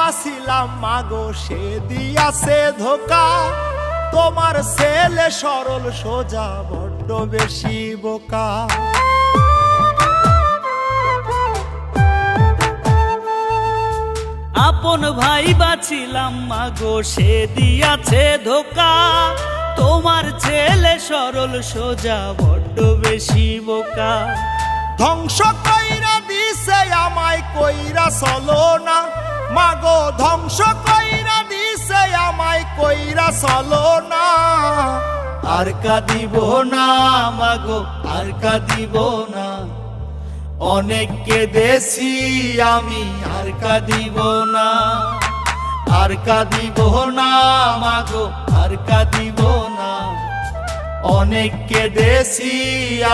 বাছিলাম মাগো সে দিয়াছে ধোকা। তোমার ছেলে সরল সোজা বড্ড বেশি বোকা। আপন ভাই বাছিলাম মাগো সে দিয়াছে ধোকা। তোমার ছেলে সরল সোজা বড্ড বেশি বোকা। ধ্বংস কইরা দিছে আমায় কইরা চলো না মাগো, ধ্বংস কইরা দিছে আমায় কইরা চলো না। আর কাঁদিব না মাগো আর কাঁদিব না, অনেক কেঁদেছি আমি আর কাঁদিব না। আর কাঁদিব না মাগো আর কাঁদিব না, অনেক কেঁদেছি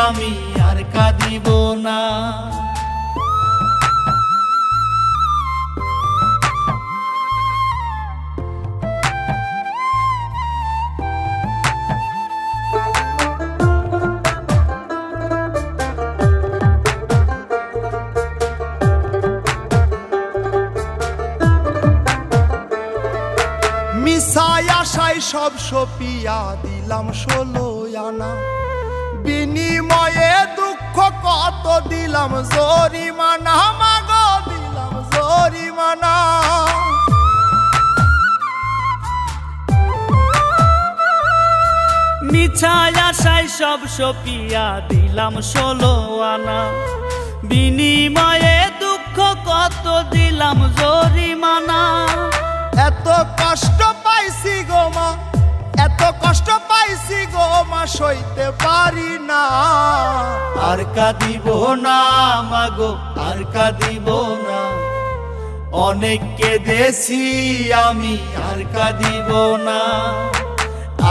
আমি আর কাঁদিব না। মিশাই আশাই সব সপিয়া দিলাম 16 আনা, বিনিময়ে দুঃখ কত দিলাম জরিমানা মাগো দিলাম জরিমানা। মিছায় আশায় সব সপিয়া দিলাম 16 আনা, বিনিময়ে দুঃখ কত দিলাম জরিমানা। এত কষ্ট পাইছি গো মা, এত কষ্ট পাইছি গো মা, সইতে পারি না। আর কাঁদিব না মাগো আর কাঁদিব না, অনেক কেঁদেছি আমি আর কাঁদিব না।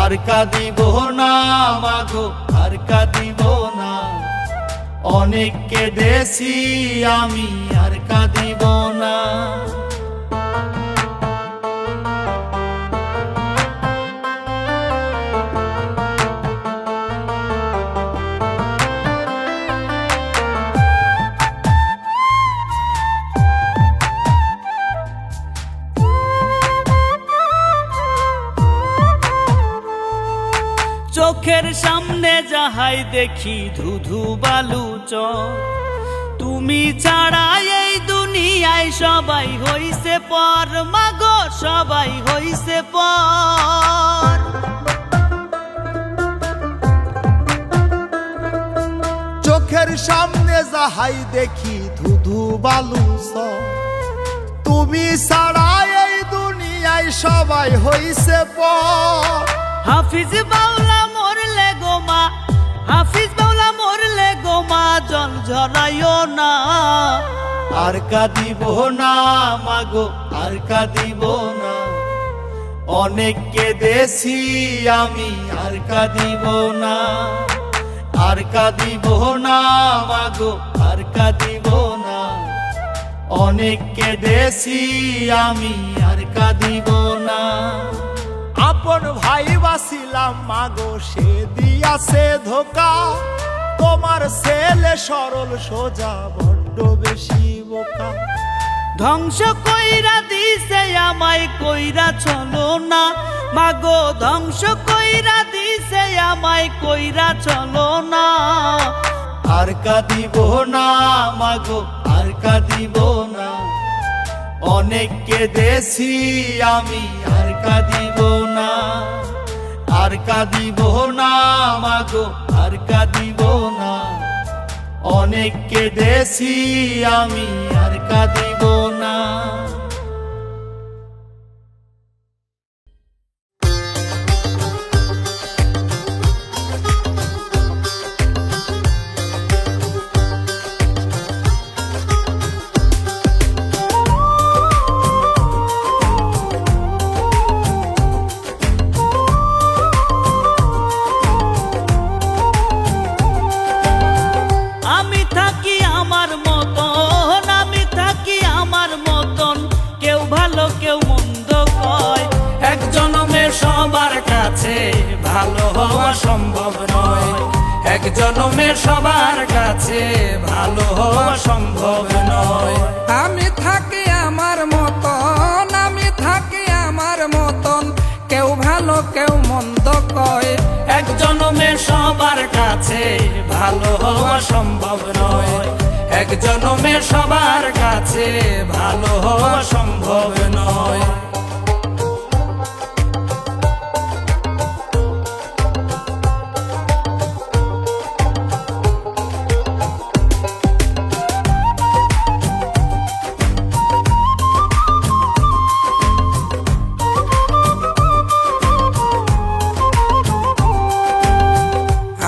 আর কাঁদিব না মাগো আর কাঁদিব না, অনেক কেঁদেছি আমি আর কাঁদিব না। চোখের সামনে যাহাই দেখি ধুধু বালু চর, তুমি ছাড়া এই দুনিয়ায় সবাই হইছে পর মাগো সবাই হইছে পর। চোখের সামনে যাহাই দেখি ধুধু বালু চর, তুমি ছাড়া এই দুনিয়ায় সবাই হইছে পর। হাফিজ বাউলা মরলে গো মা, হাফিজ বাউলা মরলে গো মা, জল ঝরাইও না। আর কাঁদিব না মাগো আর কাঁদিব না, অনেক কেঁদেছি আমি আর কাঁদিব না। আর কাঁদিব না মাগো আর কাঁদিব না, অনেক কেঁদেছি আমি আর কাঁদিব না। আপন ভাই বাছিলাম মাগো সে দিয়াছে ধোকা। তোমার ছেলে সরল সোজা বড্ড বেশি বোকা। ধ্বংস কইরা দিছে আমায় কইরা চলো না মাগো, ধ্বংস কইরা দিছে আমায় কইরা চলো না। আর কাঁদিব না মাগো আর কাঁদিব না, অনেক কেঁদেছি আমি আর কাঁদিব না। আর কাঁদিব না মাগো আর কাঁদিব না, অনেক কেঁদেছি আমি আর কাঁদিব না। কেউ মন্দ কয়, এক জনমে সবার কাছে ভালো হওয়া সম্ভব নয়। এক জনমে সবার কাছে ভালো হওয়া সম্ভব নয়। আমি থাকি আমার মতন, কেউ ভালো কেউ মন্দ কয়, এক জনমে সবার কাছে ভালো হওয়া সম্ভব নয়, এক জনমে সবার কাছে ভালো হওয়া সম্ভব নয়।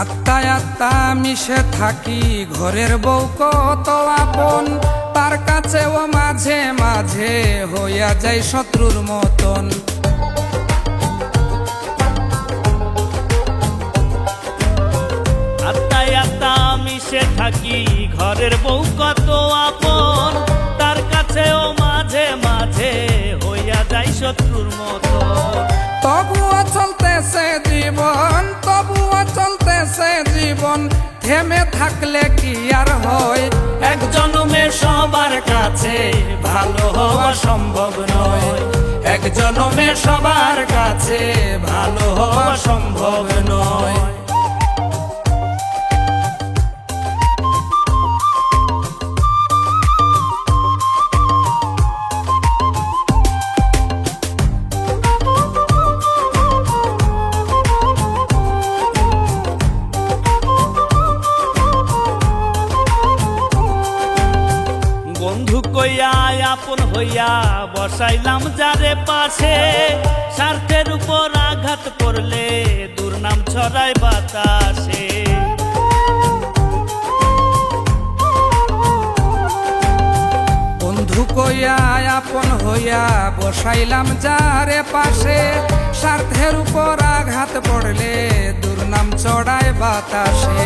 আত্মায় আত্মা মিশে থাকি, ঘরের বউ কত আপন, তার কাছেও মাঝে মাঝে হইয়া যায় শত্রুর মতন। আত্মায় আত্মা মিশে থাকি, ঘরের বউ কত আপন, তার কাছেও মাঝে মাঝে হইয়া যায় শত্রুর মতো। তবুও চলতেছে জীবন, তবুও চলতেছে জীবন, থেমে থাকলে কি আর হয়? এক জনমে সবার কাছে ভালো হওয়া সম্ভব নয়, এক জনমে সবার কাছে ভালো হওয়া সম্ভব নয়। বন্ধু কইয়া আপন হইয়া বসাইলাম যারে পাশে, স্বার্থের উপর আঘাত করলে দুর্নাম ছড়ায় বাতাসে। বন্ধু কইয়া আপন হইয়া বসাইলাম যারে পাশে, স্বার্থের উপর আঘাত পড়লে দুর্নাম চড়ায় বাতাসে।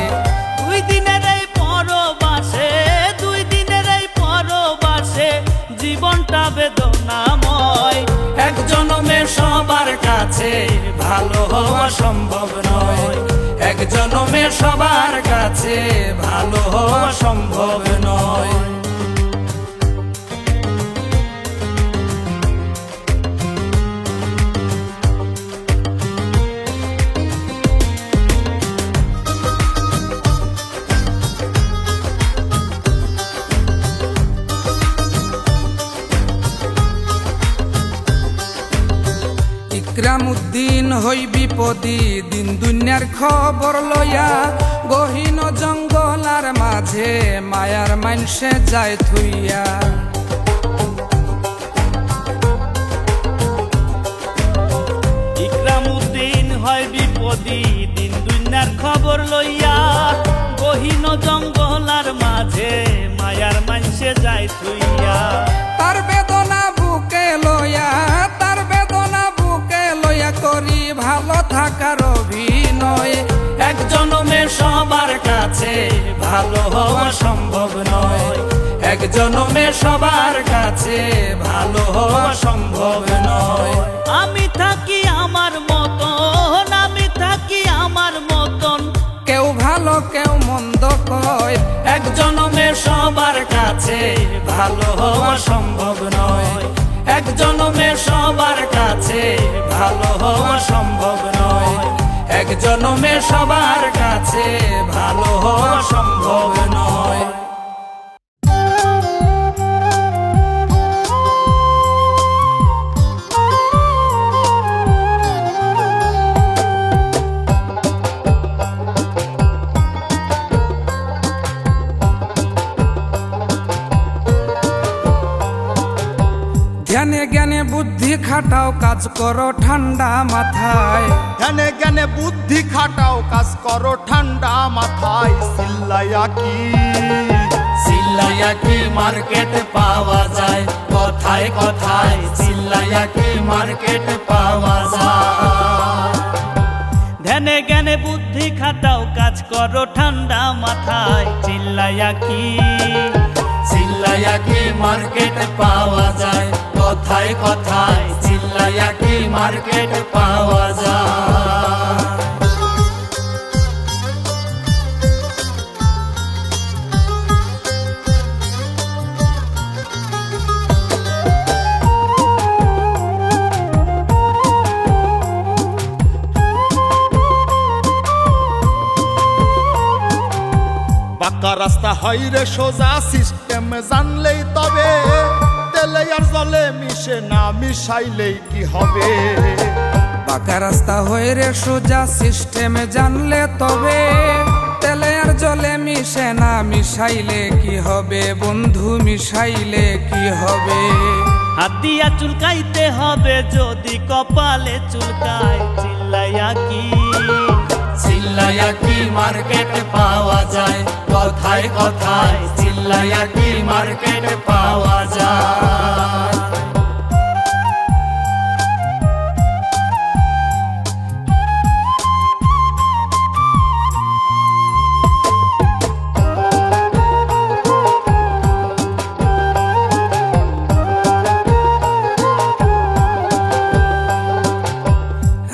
দুই দিনের এই পরবাসে, দুই দিনের এই পরবাসে জীবনটা বেদনাময়, এক জনমে সবার কাছে ভালো হওয়া সম্ভব নয়, এক জনমে সবার কাছে ভালো হওয়া সম্ভব নয়। ইকরামউদ্দিন হই বিপদী, দিন দুনিয়ার খবর লইয়া, গহীন জঙ্গলার মাঝে মায়ার মানসে যায় থুইয়া। ইকরামউদ্দিন হয় বিপদী, দিন দুনিয়ার খবর লইয়া, গহীন জঙ্গলার মাঝে মায়ার মানসে যায় থুইয়া। তার বেদনা বুকে লইয়া, তার বেদনা বুকে লইয়া করি ভালো থাকার অভিনয়, এক জনমে সবার কাছে ভালো হওয়া সম্ভব নয়, এক জনমে সবার কাছে ভালো হওয়া সম্ভব নয়। আমি থাকি আমার মতন, আমি থাকি আমার মতন, কেউ ভালো কেউ মন্দ কয়, এক জনমে সবার কাছে ভালো হওয়া সম্ভব নয়, এক জনমে সবার কাছে ভালো হওয়া সম্ভব নয়, এক জনমে সবার কাছে ভালো হওয়া সম্ভব নয়। জ্ঞানে জ্ঞানে বুদ্ধি খাটাও, কাজ করো ঠান্ডা মাথায়, ধ্যানে জ্ঞানে বুদ্ধি খাটাও, কাজ করো ঠান্ডা মাথায়। চিল্লাইয়া কি, চিল্লাইয়া কি মার্কেট পাওয়া যায়, কথায় কথায় চিল্লাইয়া কি মার্কেট পাওয়া যায়। ধ্যানে জ্ঞানে বুদ্ধি খাটাও, কাজ করো ঠান্ডা মাথায়, চিল্লাইয়া কি, চিল্লাইয়া কি মার্কেট পাওয়া যায়, কথায় কথায় চিল্লাইয়া কি মার্কেট পাওয়া যায়। পাকা রাস্তা হয় রে সোজা, সিস্টেম জানলেই তবে, তেলে আর জলে মিশে না, মিশাইলেই কি হবে। পাকা রাস্তা হয়ে রে সোজা, সিস্টেমে জানলে তবে, তেলে আর জলে মিশে না, মিশাইলে কি হবে বন্ধু, মিশাইলে কি হবে। হাত দিয়া চুলকাইতে হবে যদি কপালে চুলকায়, চিল্লাইয়া কি মার্কেট পাওয়া যায়, কথায় কথায় চিল্লাইয়া কি মার্কেট পাওয়া যায়।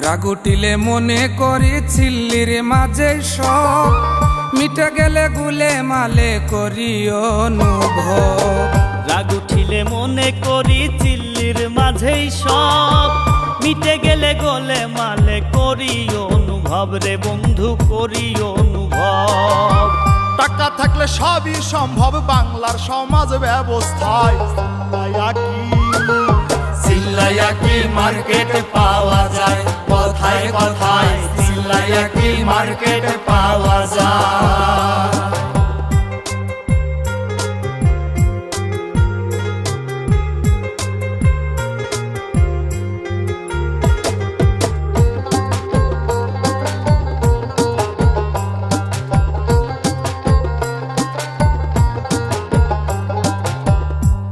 রাগ উঠিলে মনে করি চিল্লির মাঝে সব, মিটে গেলে গুলে মালে করি অনুভব। রাগ উঠিলে মনে করি চিল্লির মাঝেই সব, মিটে গেলে গোলে মালে করি অনুভব রে বন্ধু, করি অনুভব। টাকা থাকলে সবই সম্ভব বাংলার সমাজ ব্যবস্থায়, চিল্লাইয়া কি মার্কেট পাওয়া যায়, কথায় কথায় চিল্লাইয়া কি মার্কেট পাওয়া যায়।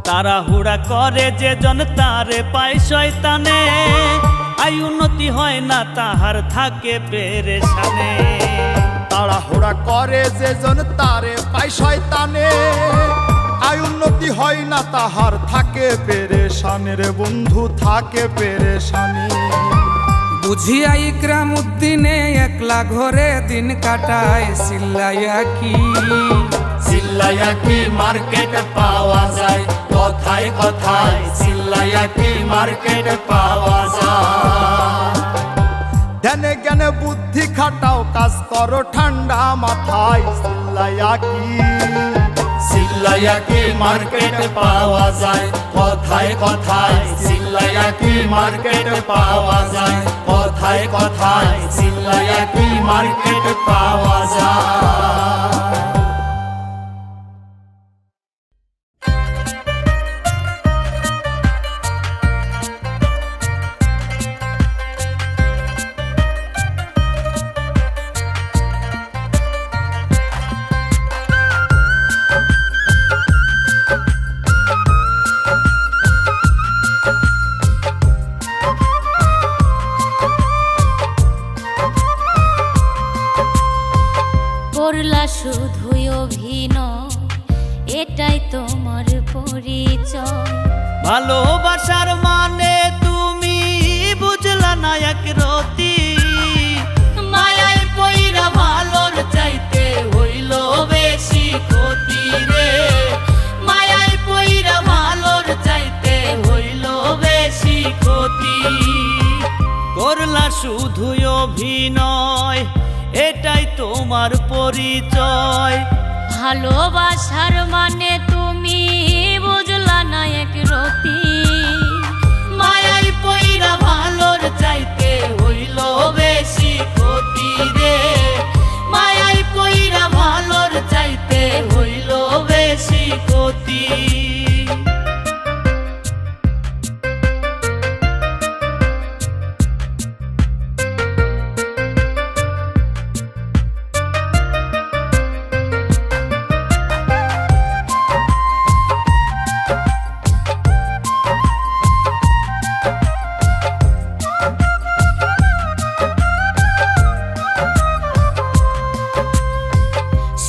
তাড়াহুড়া করে যে জন তারে পায় শয়তানে, আই উন্নতি হয় না তাহার থাকে পেরেশানে। তাড়াহুড়া করে যে জন তারে পায় শয়তানে, আয় উন্নতি হয় না তাহার থাকে পেরেশানি রে বন্ধু, থাকে পেরেশানি। বুঝিয়া ইকরাম উদ্দিনে একলা ঘরে দিন কাটায়, চিল্লাইয়া কি মার্কেট পাওয়া যায়, কথায় কথায় চিল্লাইয়া কি মার্কেট পাওয়া যায়। ধ্যানে জ্ঞানে বুদ্ধি খাটাও, কাজ করো ঠান্ডা মাথায়, চিল্লাইয়া কি মার্কেট পাওয়া যায়, কথায় কথায় চিল্লাইয়া কি মার্কেট পাওয়া যায়, কথায় কথায় চিল্লাইয়া কি মার্কেট পাওয়া যায়। করলা শুধুই অভিনয়, এটাই তোমার পরিচয়। ভালোবাসার মানে তুমি বুঝলা না এক রতি, মায়ায় পইরা ভালোর চাইতে হইল বেশি ক্ষতি রে, মায়ায় পইরা ভালোর চাইতে হইল বেশি ক্ষতি। করলা শুধুই অভিনয়, এটাই তোমার পরিচয়। ভালোবাসার মানে তুমি বুঝলা না এক রতি, মায়ায় পইরা ভালোর চাইতে হইল বেশি ক্ষতি রে, মায়ায় পইরা ভালোর চাইতে হইল বেশি ক্ষতি।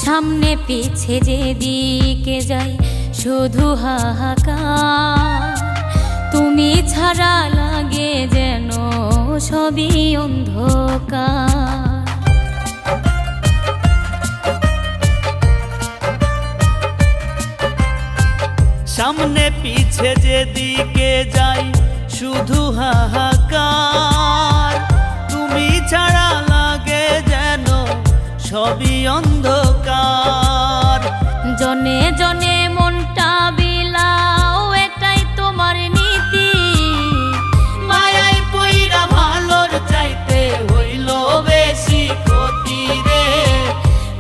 সামনে পিছে যেদিকে যাই শুধু হাহাকার, তুমি ছাড়া লাগে যেন সবই অন্ধকার। সামনে পিছে যেদিকে যাই শুধু হাহাকার, তুমি ছাড়া লাগে যেন সবই অন্ধকার। জনে জনে মনটা বিলাও, এটাই তোমার নীতি। মায়ায় পইরা ভালোর চাইতে হইল বেশি ক্ষতি রে,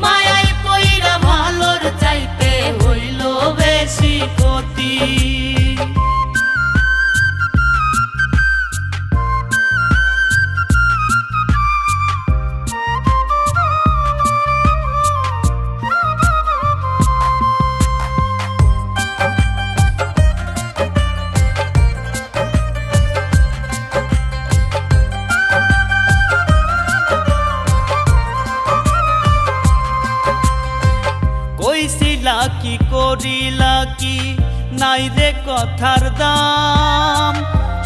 মায়ায় পইরা ভালোর চাইতে হইল বেশি ক্ষতি। কইছিলা কি করিলা কি নাই রে কথার দাম,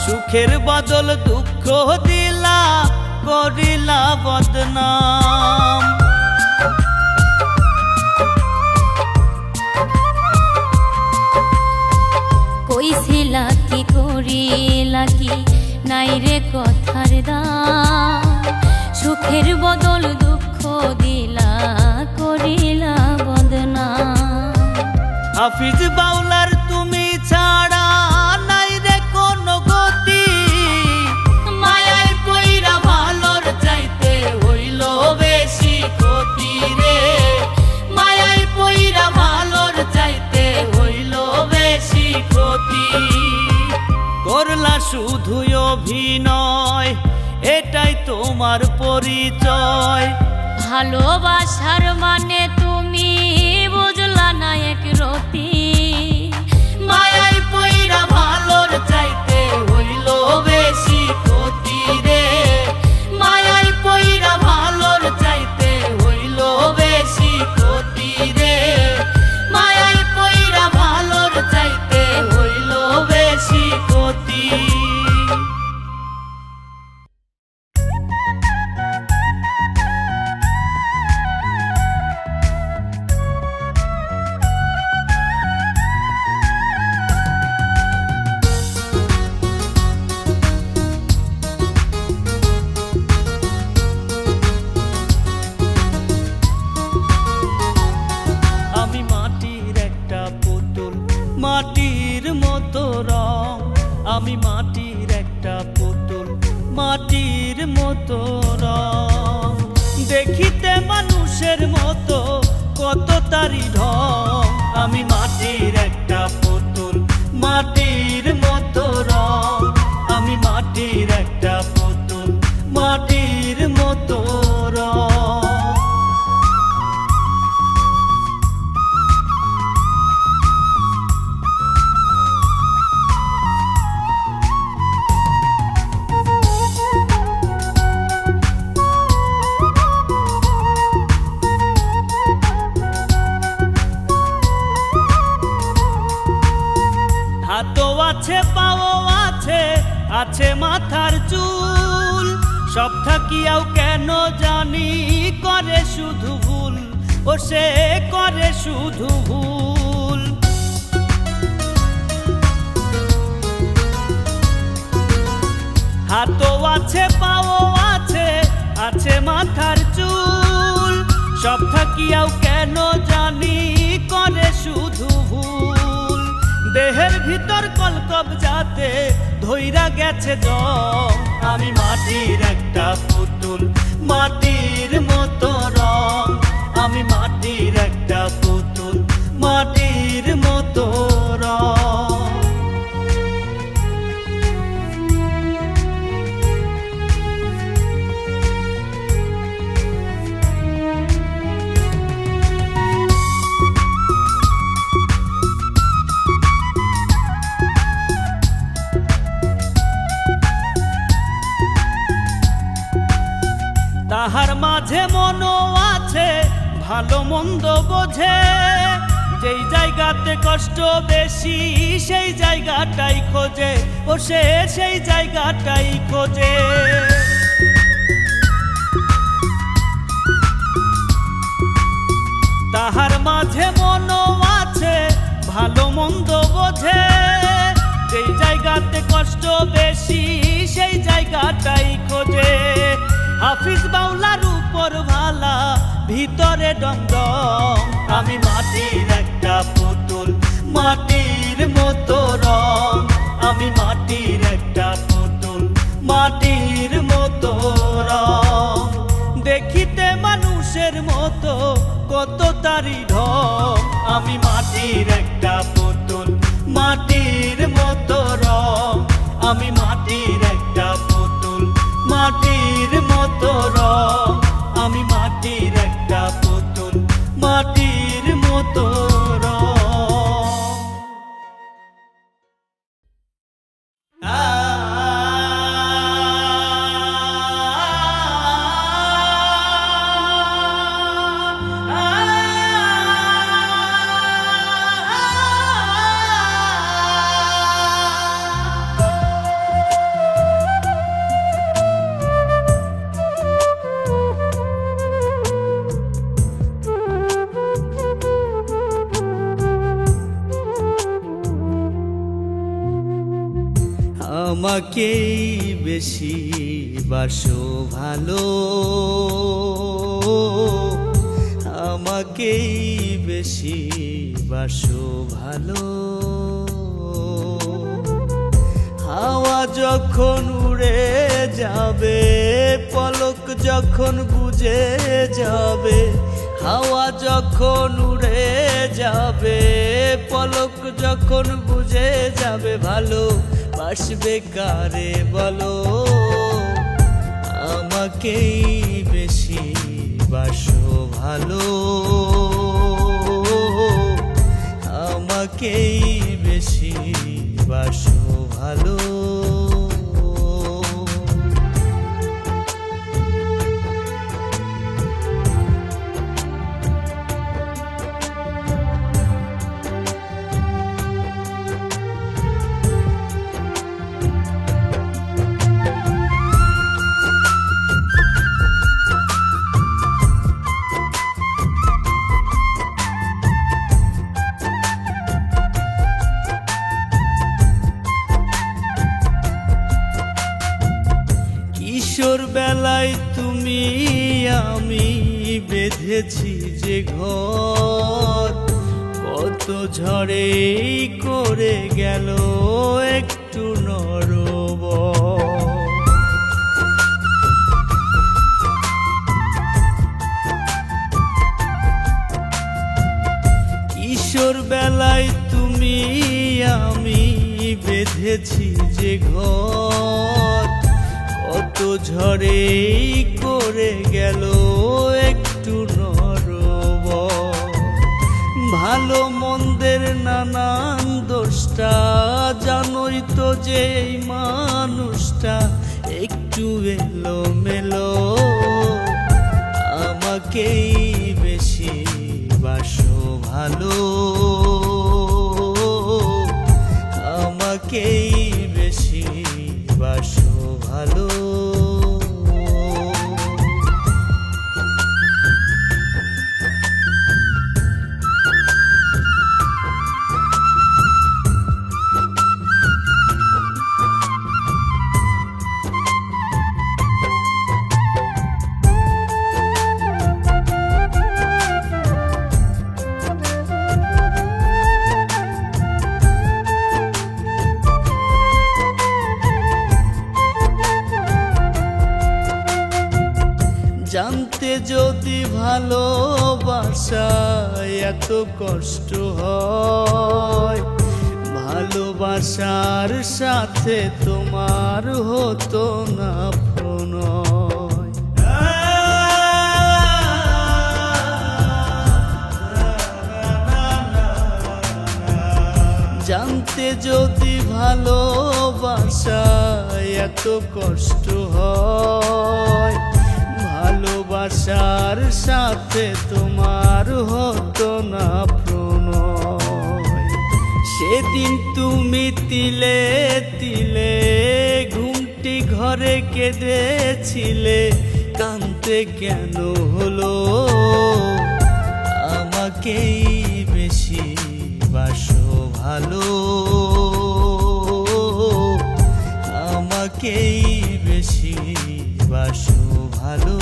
সুখের বদল দুঃখ দিলা করিলা বদনাম। কইছিলা কি করিলা কি নাই রে কথার দাম, সুখের বদল দুঃখ দিলা করিলা বদনাম। হাফিজ বাউলার তুমি ছাড়া নাই রে কোনো গতি, মায়ায় পইরা ভালোর চাইতে হইল বেশি ক্ষতি রে, মায়ায় পইরা ভালোর চাইতে হইল বেশি ক্ষতি। করলা শুধু অভিনয়, এটাই তোমার পরিচয়। ভালোবাসার মানে তুমি বুঝলা না এক রতি, মায়ায় পইরা ভালোর চাইতে হইল বেশি ক্ষতি রে, মায়ায় পইরা ভালোর চাইতে হইল বেশি ক্ষতি রে, মায়ায় পইরা ভালোর চাইতে হইল বেশি ক্ষতি। আমি মাটির একটা পুতুল, মাটির মতো রং, আমি মাটির একটা পুতুল, মাটির মতো রং। দেখিতে মানুষের মতো কত তারি ঢং, আমি মাটির একটা পুতুল, মাটির মতো রং, আমি মাটির একটা পুতুল, মাটির মতো রং। হাতও আছে পাও আছে, আছে মাথার চুল, সব থাকিয়াও কেন জানি করে শুধু ভুল, ও সে করে শুধু ভুল। হাতও আছে পাও আছে, আছে মাথার চুল, সব থাকিয়াও কেন জানি করে শুধু ভুল। দেহের ভিতর কলকব যাতে ধইরা গেছে জং, আমি মাটির একটা পুতুল, মাটির মতো রং, আমি মাটির একটা পুতুল, মাটির মতো রং। তাহার মাঝে মনও আছে, ভালো মন্দ বোঝে, যেই জায়গাতে কষ্ট বেশি সেই জায়গাটাই খোঁজে, ও সে সেই জায়গাটাই খোঁজে। তাহার মাঝে মনও আছে, ভালো মন্দ বোঝে, যেই জায়গাতে কষ্ট বেশি সেই জায়গাটাই খোঁজে। হাফিজ বাউলার উপর ভালা, ভিতরে ডংডং, আমি মাটির একটা মাটির মতো রং, আমি মাটির একটা পুতুল, মাটির মতো রং। দেখিতে মানুষের মতো কত তারি ঢং, আমি মাটির একটা পুতুল, মাটির মতো রং, আমি মাটির একটা পুতুল, মাটির মতো রং, আমি মাটির একটা পুতুল, মাটির মতো রং। আমাকেই বেশি বাসো ভালো, আমাকেই বেশি বাসো ভালো। হাওয়া যখন উড়ে যাবে, পলক যখন বুঝে যাবে, হাওয়া যখন উড়ে যাবে, পলক যখন বুঝে যাবে, ভালো বাসবে কারে বলো, আমাকেই বেশি বাসো ভালো, আমাকেই বেশি বাসো ভালো। কিশোর বেলায় তুমি আমি বেঁধেছি যে ঘর, কত ঝড়ে করে গেল একটু নরবর। কিশোর বেলায় তুমি আমি বেঁধেছি যে ঘর, কত ঝড়ে করে গেল একটু নরবর। ভালো মন্দের নানান দোষটা জানোই তো যে এই মানুষটা একটু এলো মেলো, আমাকেই বেশি বাসো ভালো, আমাকেই বেশি বাসো ভালো। জানতে যদি ভালোবাসায় এত কষ্ট হয়, ভালোবাসার সাথে তোমার হতো না প্রণয়। জানতে যদি ভালোবাসায় এত কষ্ট হয়, ভালোবাসার সাথে তোমার হতো না প্রণয়। সেদিন তুমি তিলে তিলে ঘুমটি ঘরে কেঁদেছিলে, কাঁদতে কেন হলো, আমাকেই বেশি বাসো ভালো, আমাকেই বেশি বাসো ভালো।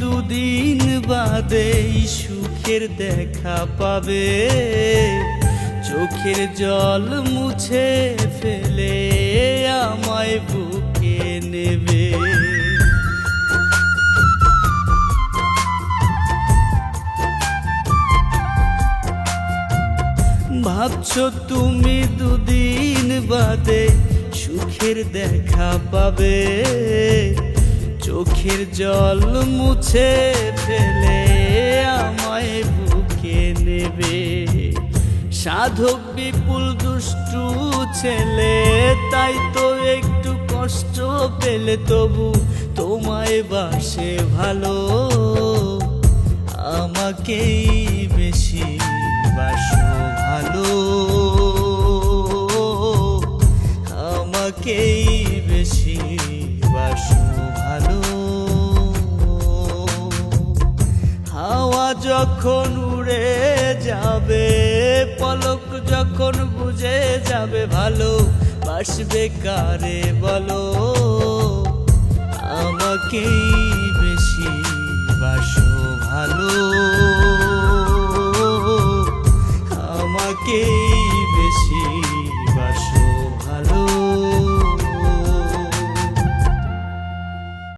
দুদিন বাদেই সুখের দেখা পাবে, চোখের জল মুছে ফেলে আমায় বুকে নেবে। ভাবছো তুমি দুদিন বাদে সুখের দেখা পাবে, চোখের জল মুছে ফেলে আমায় বুকে নেবে। সাধক বিপুল দুষ্টু ছেলে, তাই তো একটু কষ্ট পেলে তবু তোমায় বাসে ভালো, আমাকেই বেশি বাসো ভালো, আমাকেই বেশি বাসো ভালো। হাওয়া যখন উড়ে যাবে, পলক যখন বুঝে যাবে, ভালো বাসবে কারে বলো, আমাকেই বেশি বাসো ভালো, আমাকেই বেশি বাসো ভালো।